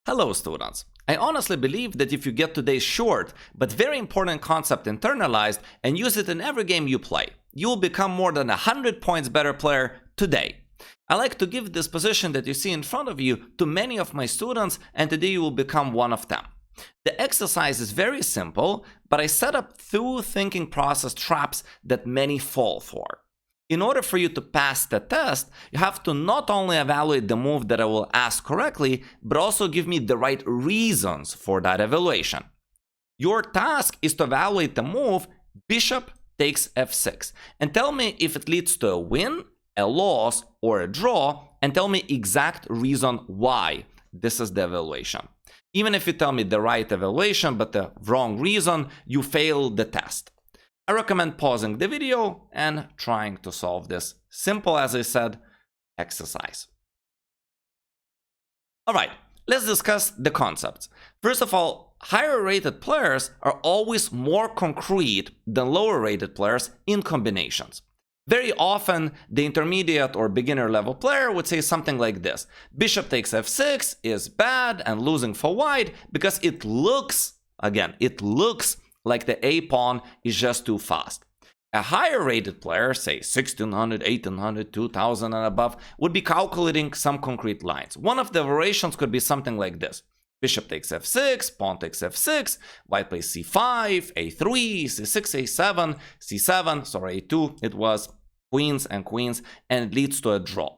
Hello students! I honestly believe that if you get today's short but very important concept internalized and use it in every game you play, you will become more than 100 points better player today. I like to give this position that you see in front of you to many of my students, and today you will become one of them. The exercise is very simple, but I set up 2 thinking process traps that many fall for. In order for you to pass the test, you have to not only evaluate the move that I will ask correctly, but also give me the right reasons for that evaluation. Your task is to evaluate the move bishop takes f6 and tell me if it leads to a win, a loss, or a draw, and tell me exact reason why this is the evaluation. Even if you tell me the right evaluation but the wrong reason, you fail the test. I recommend pausing the video and trying to solve this simple, as I said, exercise. Alright, let's discuss the concepts. First of all, higher rated players are always more concrete than lower rated players in combinations. Very often, the intermediate or beginner level player would say something like this: bishop takes f6 is bad and losing for white because it looks like the a pawn is just too fast. A higher rated player, say 1600, 1800, 2000 and above, would be calculating some concrete lines. One of the variations could be something like this: bishop takes f6, pawn takes f6, white plays c5, a3, c6, a7, c7, sorry, a2, it was queens and queens, and it leads to a draw.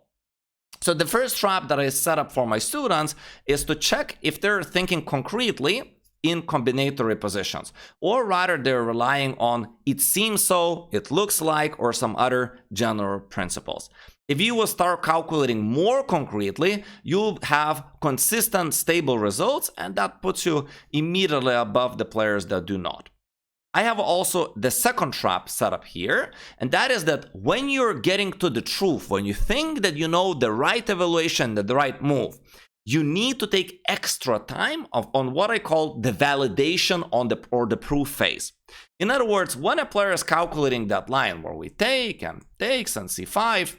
So the first trap that I set up for my students is to check if they're thinking concretely in combinatory positions, or rather they're relying on it seems so, it looks like, or some other general principles. If you will start calculating more concretely, you'll have consistent, stable results, and that puts you immediately above the players that do not. I have also the second trap set up here, and that is that when you're getting to the truth, when you think that you know the right evaluation, the right move, you need to take extra time on what I call the validation or the proof phase. In other words, when a player is calculating that line where we take and takes and c5,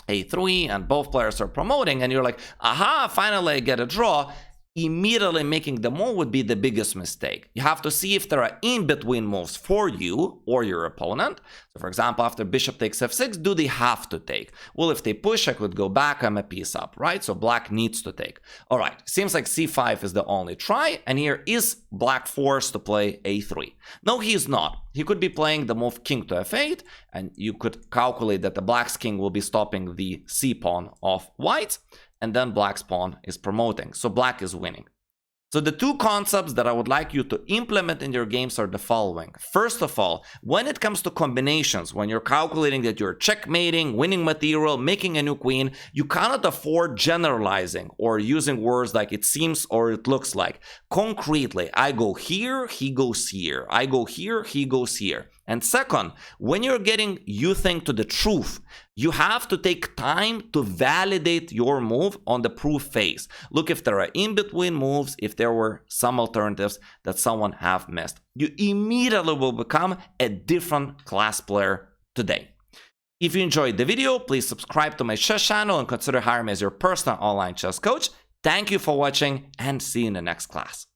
a3, and both players are promoting, and you're like, aha, finally I get a draw, immediately making the move would be the biggest mistake. You have to see if there are in-between moves for you or your opponent. So for example, after bishop takes f6, do they have to take? Well, if they push, I could go back, I'm a piece up, right? So black needs to take. All right, seems like c5 is the only try, and here is black forced to play a3. No, he is not. He could be playing the move king to f8, and you could calculate that the black's king will be stopping the c pawn of white, and then black's pawn is promoting, so black is winning. So the 2 concepts that I would like you to implement in your games are the following. First of all, when it comes to combinations, when you're calculating that you're checkmating, winning material, making a new queen, you cannot afford generalizing or using words like it seems or it looks like. Concretely, I go here, he goes here. I go here, he goes here. And second, when you're getting, you think, to the truth, you have to take time to validate your move on the proof phase. Look if there are in-between moves, if there were some alternatives that someone have missed. You immediately will become a different class player today. If you enjoyed the video, please subscribe to my chess channel and consider hiring me as your personal online chess coach. Thank you for watching, and see you in the next class.